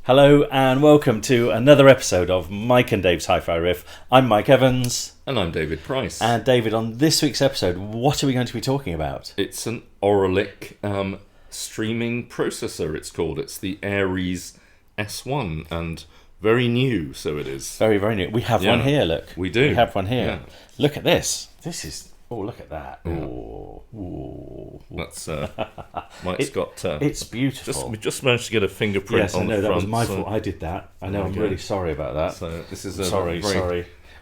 Hello and welcome to another episode of Mike and Dave's Hi-Fi Riff. I'm Mike Evans. And I'm David Price. And David, on this week's episode, what are we going to be talking about? It's an Auralic streaming processor, it's called. It's the Aries S1 and very new, so it is. Very, very new. We have one here, look. We do. We have one here. Yeah. Look at this. This is... Oh, look at that. Yeah. Ooh. That's Mike's got... it's beautiful. We just managed to get a fingerprint on the front. That was my fault. I did that. I know, I'm really sorry about that. So this is a sorry.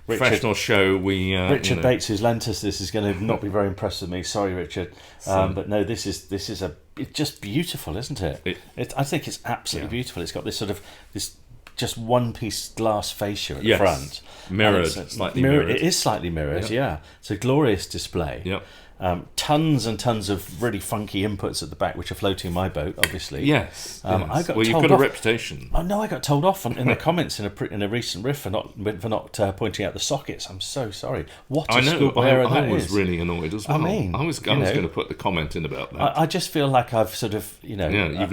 professional show. Richard Bates, who's lent us this, is going to not be very impressed with me. Sorry, Richard. But no, this is it's just beautiful, isn't it? I think it's absolutely beautiful. It's got this sort of this just one piece glass fascia at the front, mirrored, slightly mirrored. It is slightly mirrored. Yeah, it's a glorious display. Yep. Tons and tons of really funky inputs at the back, which are floating my boat, obviously. Yes. I got you've got a reputation. Oh no, I got told off in the comments in a recent riff for not pointing out the sockets. I'm so sorry. What a scoop error that is. I was really annoyed as well. I mean, I was going to put the comment in about that. I just feel like I've sort of, you've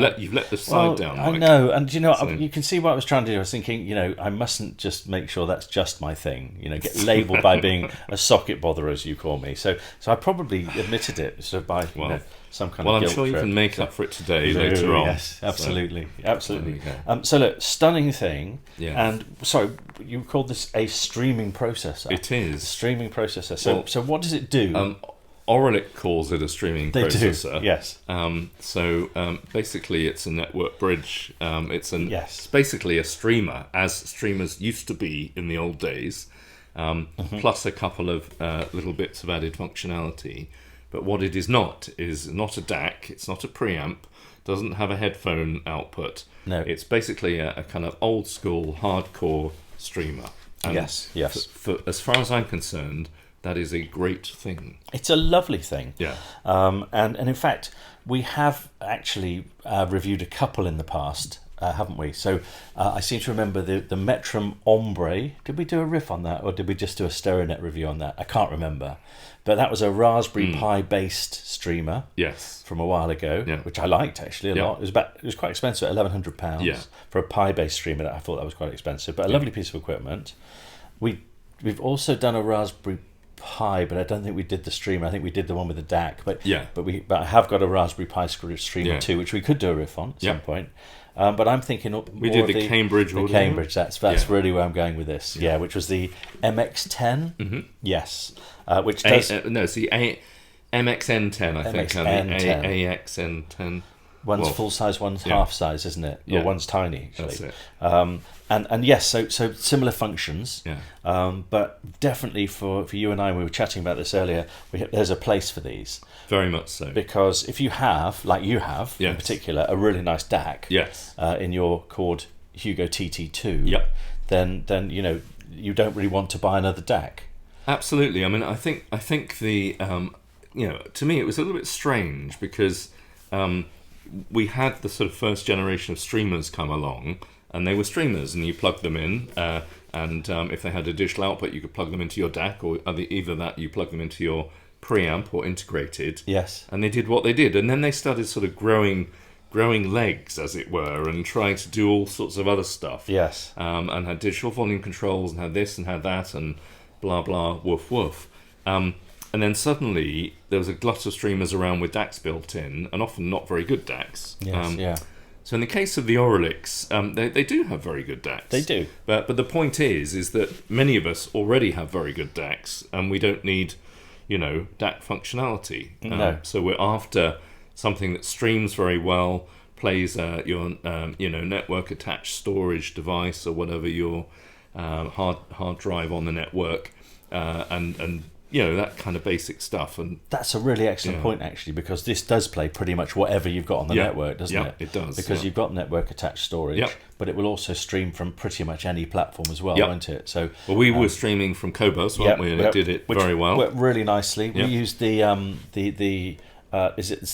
let the side down. Mike. I know, and you can see what I was trying to do. I was thinking, I mustn't just make sure that's just my thing. Get labelled by being a socket botherer, as you call me. So I probably admitted it sort of by some kind of guilt. Well, I'm sure you can make up for it today later on. Yes, absolutely. So look, stunning thing. Yeah. And sorry, you called this a streaming processor. It is. A streaming processor. So what does it do? Auralic calls it a streaming processor. Do, yes. Basically, it's a network bridge. It's basically a streamer, as streamers used to be in the old days, plus a couple of little bits of added functionality. But what it is not a DAC, it's not a preamp, doesn't have a headphone output. No. It's basically a kind of old school, hardcore streamer. And yes. For as far as I'm concerned, that is a great thing. It's a lovely thing. Yeah. And in fact, we have actually reviewed a couple in the past, haven't we? So I seem to remember the Metrum Ombre. Did we do a riff on that, or did we just do a StereoNET review on that? I can't remember. But that was a Raspberry Pi based streamer. Yes. From a while ago, which I liked actually a lot. It was quite expensive, £1,100 for a Pi based streamer. I thought that was quite expensive, but a lovely piece of equipment. We've also done a Raspberry Pi, but I don't think we did the streamer. I think we did the one with the DAC. But I have got a Raspberry Pi streamer too, which we could do a riff on at some point. But I'm thinking we did the Cambridge. The Cambridge. That's really where I'm going with this. Yeah, which was the MX10. Mm-hmm. Yes, which does it's the MXN10. I think AXN10. One's full size, one's half size, isn't it? Yeah. Or one's tiny, actually. That's it. And yes, so similar functions. Yeah. But definitely for you and I, we were chatting about this earlier. There's a place for these. Very much so. Because if you have, like you have in particular, a really nice DAC. Yes. In your Chord Hugo TT2. Then you don't really want to buy another DAC. Absolutely. I mean, I think the to me it was a little bit strange because we had the sort of first generation of streamers come along, and they were streamers, and you plugged them in, and if they had a digital output, you could plug them into your DAC, or either that you plug them into your preamp or integrated. Yes. And they did what they did, and then they started sort of growing legs, as it were, and trying to do all sorts of other stuff. Yes. And had digital volume controls, and had this and had that, and blah blah woof woof. And then suddenly there was a glut of streamers around with DACs built in, and often not very good DACs. Yes, So in the case of the Auralics, they do have very good DACs. They do. But the point is that many of us already have very good DACs, and we don't need, DAC functionality. No. So we're after something that streams very well, plays your network attached storage device or whatever your hard drive on the network, and that kind of basic stuff. And that's a really excellent point, actually, because this does play pretty much whatever you've got on the network, doesn't it? It does. Because you've got network attached storage, but it will also stream from pretty much any platform as well, won't it? So, we were streaming from Cobus, weren't we? And it did it very well. Worked really nicely. We used it's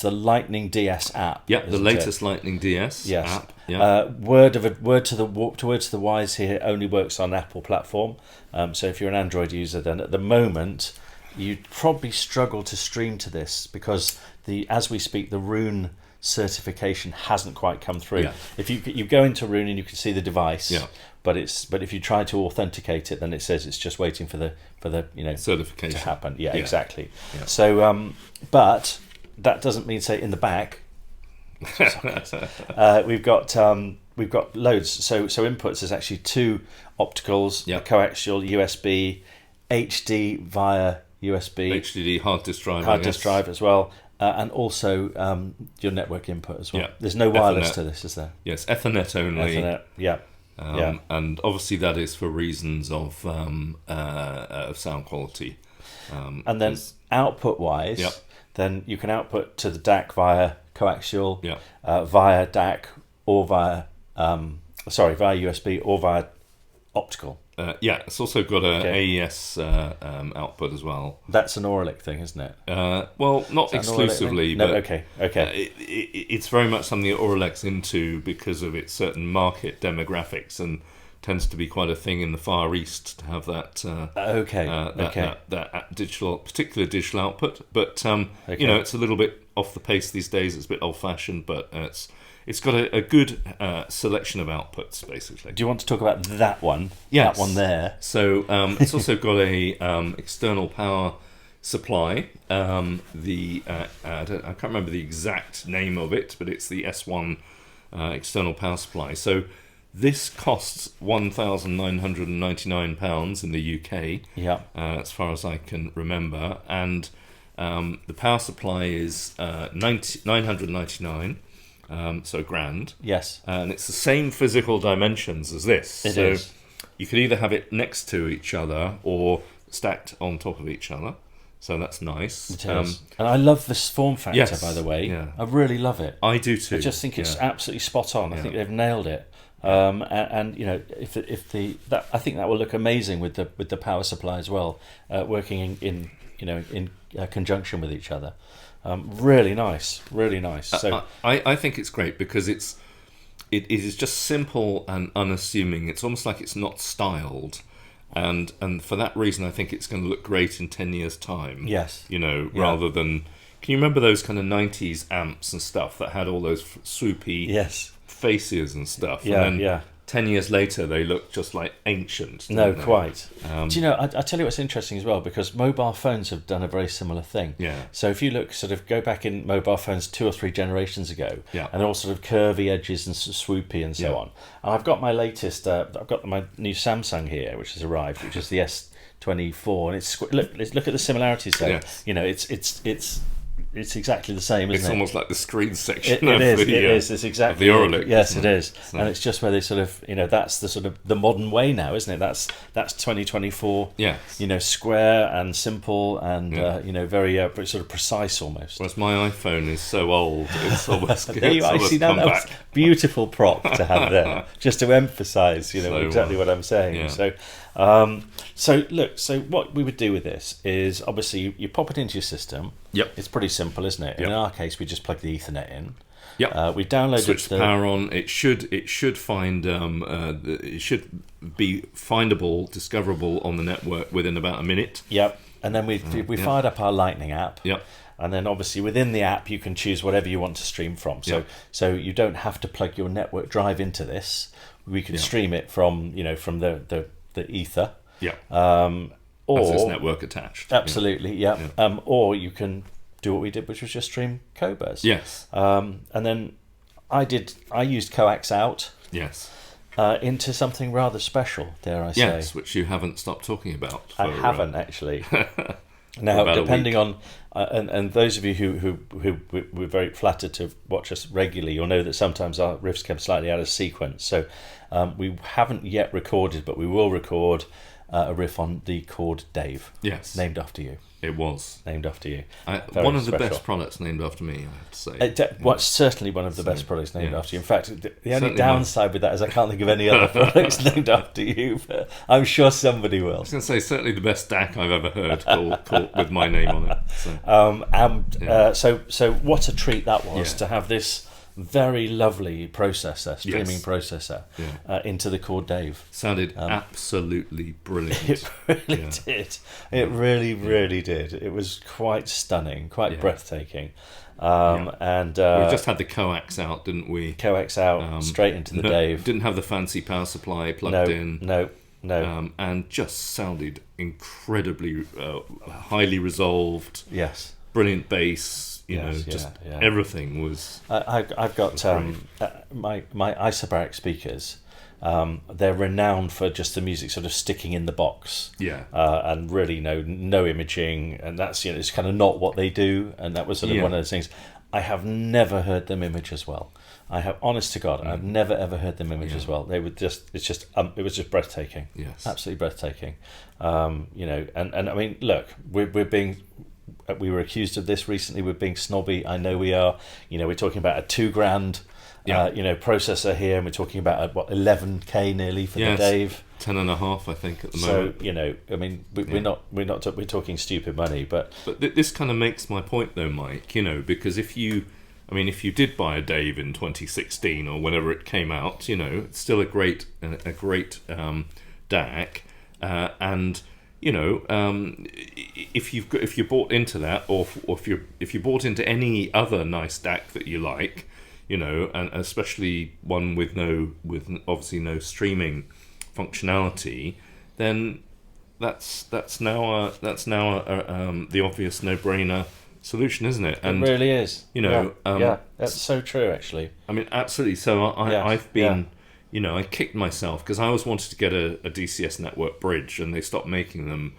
the Lightning DS app. Yeah, the latest Lightning DS app. Yeah. Word to the wise here, it only works on Apple platform. So if you're an Android user, then at the moment you'd probably struggle to stream to this because as we speak, the Rune certification hasn't quite come through. Yeah. If you go into Roon and you can see the device, Yeah. but if you try to authenticate it, then it says it's just waiting for the certification to happen. Yeah, Yeah. exactly. Yeah. So, but that doesn't mean, say, in the back, we've got loads. So inputs is actually 2 opticals, Yeah. a coaxial USB, HD via USB, HDD hard disk drive, hard disk drive as well, and also your network input as well. Yeah. There's no wireless Ethernet. to this, is there? Yes, Ethernet only. Ethernet, yeah. Yeah. And obviously that is for reasons of sound quality. And then output-wise, Yep. then you can output to the DAC via coaxial, Yeah. via DAC, or via USB, or via optical. It's also got a Okay. AES output as well. That's an Auralic thing, isn't it? Well, not Is that an Auralic exclusively, thing? but No, okay. it's very much something that Auralic's into because of its certain market demographics, and tends to be quite a thing in the Far East to have that that particular digital output. But it's a little bit off the pace these days. It's a bit old-fashioned, but it's got a good selection of outputs, basically. Do you want to talk about that one? Yes. That one there. So it's also got a external power supply. I can't remember the exact name of it, but it's the S1 external power supply. So this costs £1,999 in the UK, as far as I can remember, and the power supply is $999. So grand. Yes. And it's the same physical dimensions as this. It so is. you could either have it next to each other or stacked on top of each other. So that's nice. It is. And I love this form factor, Yes, by the way. yeah. I really love it. I do too. I just think it's absolutely spot on. I Yeah. think they've nailed it. And if I think that will look amazing with the power supply as well, working in conjunction with each other. Really nice. So I think it's great because it is just simple and unassuming. It's almost like it's not styled, and for that reason, I think it's going to look great in 10 years' time. Yes. Rather than, can you remember those kind of 90s amps and stuff that had all those swoopy faces and stuff? Yeah, and then yeah. 10 years later, they look just like ancient. No, they? quite. Do you know, I tell you what's interesting as well, because mobile phones have done a very similar thing. Yeah. So if you go back in mobile phones 2 or 3 generations ago, Yeah. and they're all sort of curvy edges and swoopy and so on. And I've got my latest, I've got my new Samsung here, which has arrived, which is the S24, and it's look at the similarities there. Yes. It's exactly the same, isn't it? It's almost like the screen section It is. It's exactly of the Auralic. Yes, it is. So. And it's just where they sort of, that's the sort of the modern way now, isn't it? That's 2024. Yes. Square and simple and very sort of precise almost. Whereas my iPhone is so old, it's almost There you are. See, now that was beautiful prop to have there, just to emphasise, exactly what I'm saying. Yeah. So what we would do with this is obviously you pop it into your system. Yep. It's pretty simple, isn't it? Yep. In our case, we just plug the Ethernet in. Yep. We downloaded switch the power on. It should find it should be findable, discoverable on the network within about a minute. Yep. And then we fired up our Lightning app. Yep. And then obviously within the app you can choose whatever you want to stream from. So you don't have to plug your network drive into this. We can stream it from from the ether. Yeah. Or as it's network attached. Absolutely. Yeah. Or you can do what we did, which was just stream Cobas. Yes. And then I used coax out. Yes. Into something rather special, dare I say? Yes, which you haven't stopped talking about. I haven't actually. Now, depending on, and those of you who we're very flattered to watch us regularly, you'll know that sometimes our riffs come slightly out of sequence. So we haven't yet recorded, but we will record a riff on the chord Dave. Yes. Named after you. It was. Named after you. One of the best products named after me, I have to say. Certainly one of the best products named after you. In fact, the only downside with that is I can't think of any other products named after you, but I'm sure somebody will. I was going to say, certainly the best DAC I've ever heard called with my name on it. So what a treat that was to have this very lovely processor, streaming processor, into the Chord Dave. Sounded absolutely brilliant. It really did. It really did. It was quite stunning, quite breathtaking. And we just had the coax out, didn't we? Coax out, straight into the Dave. Didn't have the fancy power supply plugged in. No. And just sounded incredibly highly resolved. Yes. Brilliant bass. Everything was. I've got my isobaric speakers. They're renowned for just the music sort of sticking in the box. Yeah. And really no imaging, and that's it's kind of not what they do. And that was sort of one of those things. I have never heard them image as well. I have, honest to God, I've never ever heard them image as well. They would just, it was just breathtaking. Yes, absolutely breathtaking. And I mean, look, we were accused of this recently. We're being snobby. I know we are. We're talking about a $2,000, processor here, and we're talking about 11K nearly for the Dave. 10.5, I think, at the moment. So I mean, we're talking stupid money, but this kind of makes my point, though, Mike. Because if you did buy a Dave in 2016 or whenever it came out, it's still a great DAC, and if you bought into that, or if you bought into any other nice DAC that you like, and especially one with obviously no streaming functionality, then that's now the obvious no-brainer solution, isn't it? And it really is. That's so true, actually. I mean, absolutely. So I've been, I kicked myself because I always wanted to get a DCS network bridge, and they stopped making them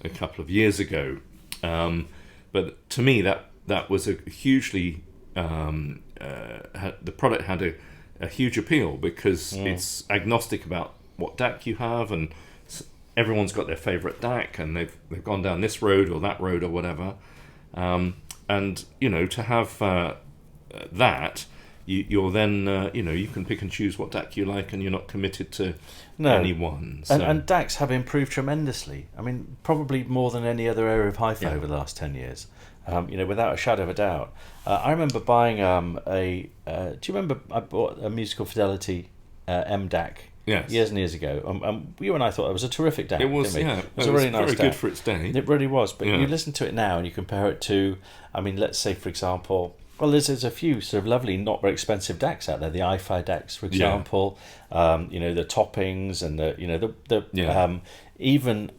a couple of years ago. But to me, that was a hugely the product had a huge appeal because it's agnostic about what DAC you have, and everyone's got their favourite DAC, and they've gone down this road or that road or whatever. And to have that, you're then you can pick and choose what DAC you like, and you're not committed to any one. So. And DACs have improved tremendously. I mean, probably more than any other area of hi-fi over the last 10 years. Without a shadow of a doubt. I remember buying do you remember I bought a Musical Fidelity MDAC? Yes. Years and years ago. You and I thought it was a terrific DAC. It was, didn't we? It was a really nice very DAC. good for its day. It really was. But you listen to it now and you compare it to, let's say, for example, there's a few sort of lovely, not very expensive DACs out there. The Hi-Fi DACs, for example. The toppings and even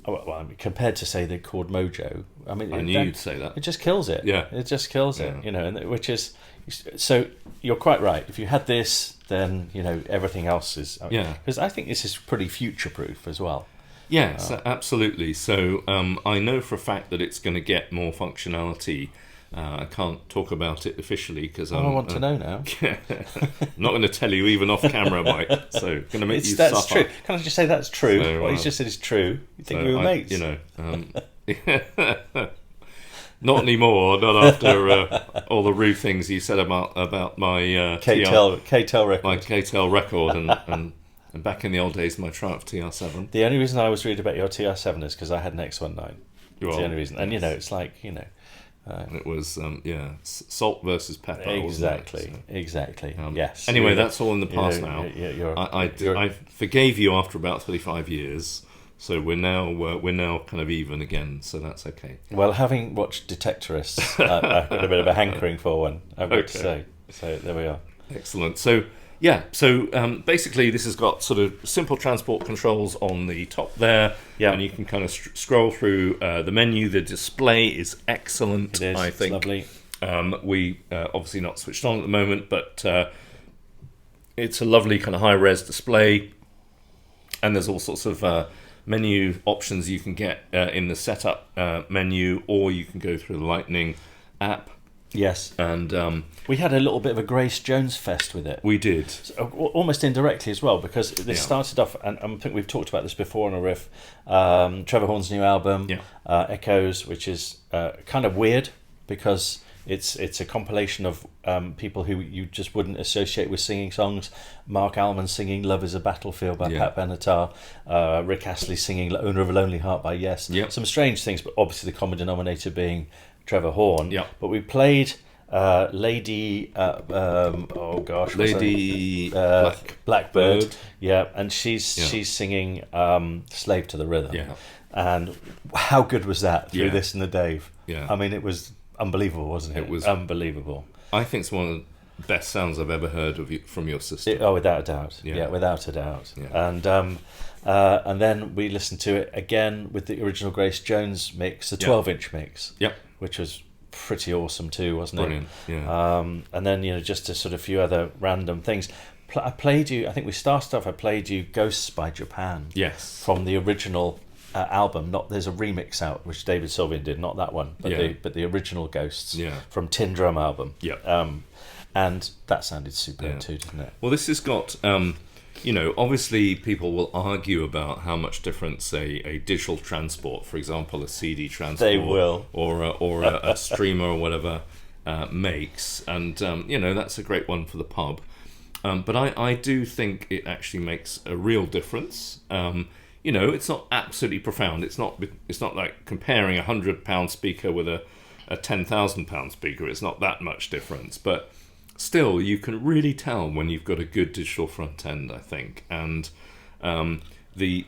compared to, say, the Chord Mojo. I knew you'd say that. It just kills it. Yeah. It just kills it. And which is. So you're quite right. If you had this, then everything else is. Because I think this is pretty future-proof as well. Yes, absolutely. So I know for a fact that it's going to get more functionality. I can't talk about it officially because I want to know now. I'm not going to tell you even off camera, Mike. So going to make you that's suffer. True. Can I just say that's true? So, what he's just said is true. You think we were mates? Not anymore. Not after all the rude things you said about my K-Tel record. My K-Tel record, and back in the old days, my Triumph TR7. The only reason I was worried about your TR7 is because I had an X19. That's the only reason. And it's like it was salt versus pepper. Exactly. Exactly. Yes. Anyway, that's all in the past now. I forgave you after about 35 years. So we're now kind of even again, so that's okay. Well, having watched Detectorists, I've got a bit of a hankering for one, I've got to say. So there we are. Excellent. So basically this has got sort of simple transport controls on the top there, and you can kind of scroll through the menu. The display is excellent. It is. I think. It's lovely. We obviously not switched on at the moment, but it's a lovely kind of high-res display, and there's all sorts of menu options you can get in the setup menu, or you can go through the Lightning app. Yes. And we had a little bit of a Grace Jones fest with it. We did. So, almost indirectly as well, because this started off, and I think we've talked about this before on a riff, Trevor Horn's new album, Echoes, which is kind of weird because it's a compilation of people who you just wouldn't associate with singing songs. Mark Almond singing Love is a Battlefield by Pat Benatar, Rick Astley singing Owner of a Lonely Heart by Yes. Yep. Some strange things, but obviously the common denominator being Trevor Horn. Yep. But we played Lady, Lady Blackbird, yeah, and she's singing "Slave to the Rhythm," and how good was that through this and the Dave? Yeah, I mean, it was unbelievable, wasn't it? It was unbelievable. I think it's one of the best sounds I've ever heard of you, from your system. Without a doubt, without a doubt. Yeah. And then we listened to it again with the original Grace Jones mix, the 12-inch mix, which was pretty awesome too, wasn't it? Brilliant. Yeah. And then just a sort of few other random things. I played you. I think we started off. I played you "Ghosts" by Japan. Yes. From the original album. There's a remix out which David Sylvian did, not that one, but the original "Ghosts" from Tin Drum album. Yeah. And that sounded superb too, didn't it? Well, this has got. Obviously people will argue about how much difference a digital transport, for example, a CD transport, they will, or a streamer or whatever makes, and that's a great one for the pub. But I do think it actually makes a real difference. It's not absolutely profound. It's not like comparing £100 speaker with a £10,000 speaker. It's not that much difference, but still, you can really tell when you've got a good digital front end, I think. And the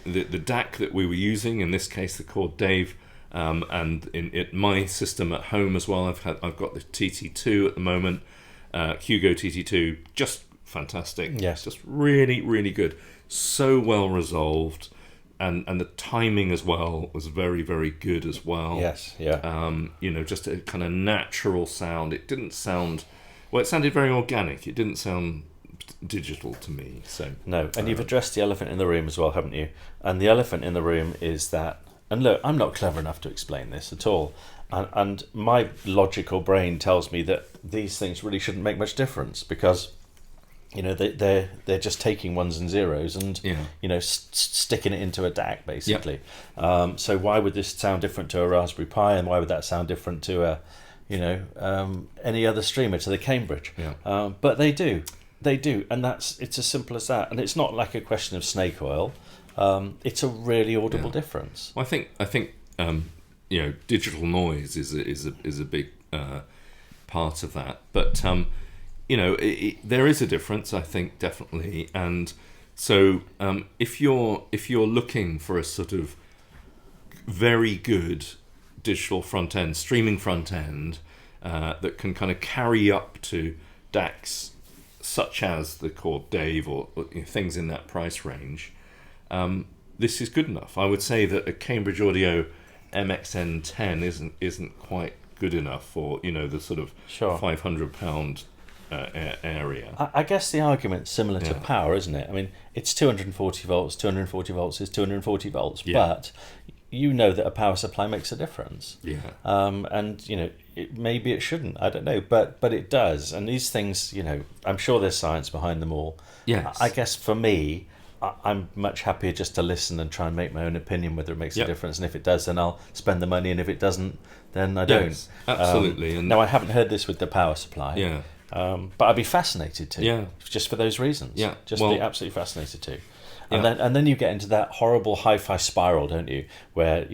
DAC that we were using, in this case the Chord Dave, and in my system at home as well, I've got the TT2 at the moment, Hugo TT2, just fantastic. Yes, just really, really good. So well resolved, and the timing as well was very, very good as well. Yes, yeah. Just a kind of natural sound. It didn't sound. Well, it sounded very organic. It didn't sound digital to me. So no, and you've addressed the elephant in the room as well, haven't you? And the elephant in the room is that. And look, I'm not clever enough to explain this at all. And my logical brain tells me that these things really shouldn't make much difference because, they're just taking ones and zeros and sticking it into a DAC basically. Yep. So why would this sound different to a Raspberry Pi, and why would that sound different to a any other streamer, to the Cambridge? Yeah. But they do, and it's as simple as that. And it's not like a question of snake oil. It's a really audible difference. Well, I think digital noise is a big part of that. But there is a difference, I think, definitely. And so if you're looking for a sort of very good digital front end, streaming front end that can kind of carry up to DACs such as the Chord Dave or things in that price range, this is good enough. I would say that a Cambridge Audio MXN10 isn't quite good enough for the sort of £500 area. I guess the argument's similar to power, isn't it? I mean, it's 240 volts. 240 volts is 240 volts, but that a power supply makes a difference. Yeah. And maybe it shouldn't. I don't know, but it does. And these things, I'm sure there's science behind them all. Yes. I guess for me, I'm much happier just to listen and try and make my own opinion whether it makes a difference. And if it does, then I'll spend the money. And if it doesn't, then I don't. Yes, absolutely. Now, I haven't heard this with the power supply. Yeah. But I'd be fascinated to. Yeah. Just for those reasons. Yeah. Just be absolutely fascinated to. And then you get into that horrible hi-fi spiral, don't you? Where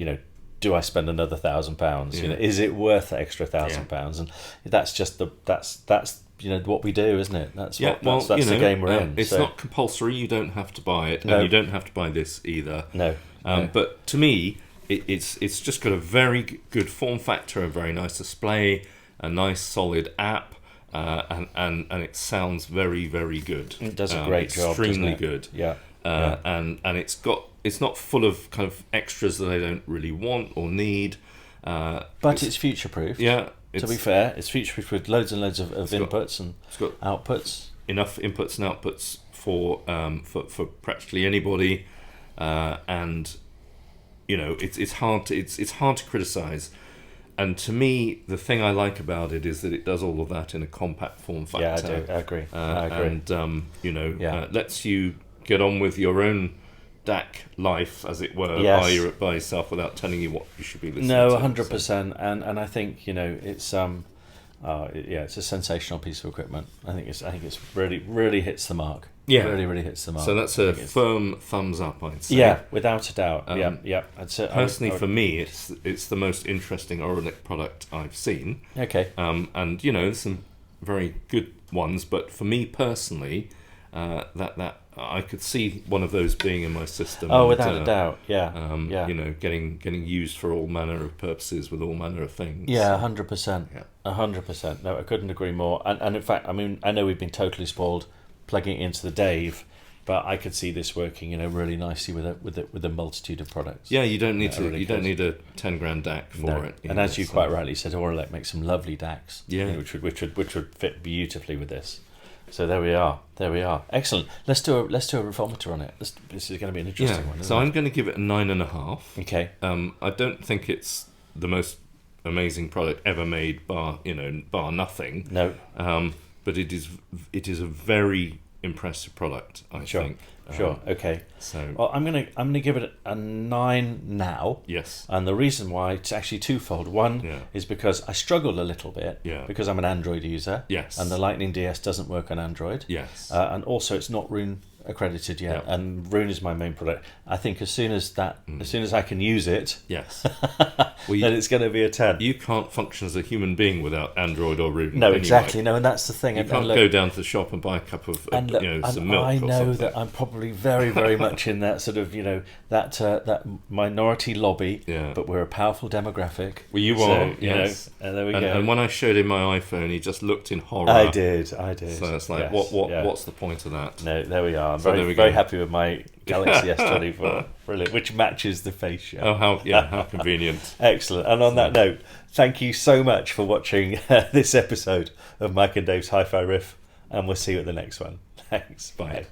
do I spend another £1,000? Yeah. Is it worth the extra £1,000? And that's just that's what we do, isn't it? That's the game we're in. It's not compulsory. You don't have to buy it, and you don't have to buy this either. No. But to me, it's just got a very good form factor, a very nice display, a nice solid app. And it sounds very, very good. It does a great job. Extremely good. Yeah. And it's not full of kind of extras that I don't really want or need. But it's future proof. Yeah. To be fair, it's future proof with loads and loads of inputs and outputs. Enough inputs and outputs for practically anybody, and it's hard to criticize. And to me, the thing I like about it is that it does all of that in a compact form factor. Yeah, I agree. I agree. And lets you get on with your own DAC life, as it were, by yourself without telling you what you should be listening to. No, 100%. And I think it's it's a sensational piece of equipment. I think it's really, really hits the mark. Really hits the mark. So that's a firm thumbs up, I'd say. Yeah, without a doubt. Yeah. Personally, for me, it's the most interesting Auralic product I've seen. Okay. And there's some very good ones, but for me personally, that I could see one of those being in my system. Oh, without a doubt. Yeah. Getting used for all manner of purposes with all manner of things. Yeah, 100%. 100%. No, I couldn't agree more. And in fact, I mean, I know we've been totally spoiled plugging it into the Dave, but I could see this working, really nicely with a multitude of products. Yeah, you don't need don't need a 10 grand DAC for it. And as you quite rightly said, Auralic makes some lovely DACs. Yeah, which would fit beautifully with this. So there we are. Excellent. Let's do a revolver on it. This is going to be an interesting one. So I'm going to give it a 9.5. Okay. I don't think it's the most amazing product ever made, bar nothing. No. But it is a very impressive product, I think. Sure. Okay. So, well, I'm gonna give it a 9 now. Yes. And the reason why, it's actually twofold. One is because I struggled a little bit. Yeah. Because I'm an Android user. Yes. And the Lightning DS doesn't work on Android. Yes. And also, it's not Rune accredited yet, and Rune is my main product. I think as soon as I can use it, yes, then it's going to be a 10. You can't function as a human being without Android or Rune. No, exactly. No, and that's the thing. You can't go down to the shop and buy a cup of some milk. I know or something. that I'm probably very, very much in that sort of that minority lobby. Yeah. But we're a powerful demographic. Well, you are. Yes. And there we go. And when I showed him my iPhone, he just looked in horror. I did. So it's like, what's the point of that? No, there we are. I'm very happy with my Galaxy S24, brilliant, which matches the face shape. Oh, how convenient. Excellent. And on that note, thank you so much for watching this episode of Mike and Dave's Hi-Fi Riff, and we'll see you at the next one. Thanks. Bye.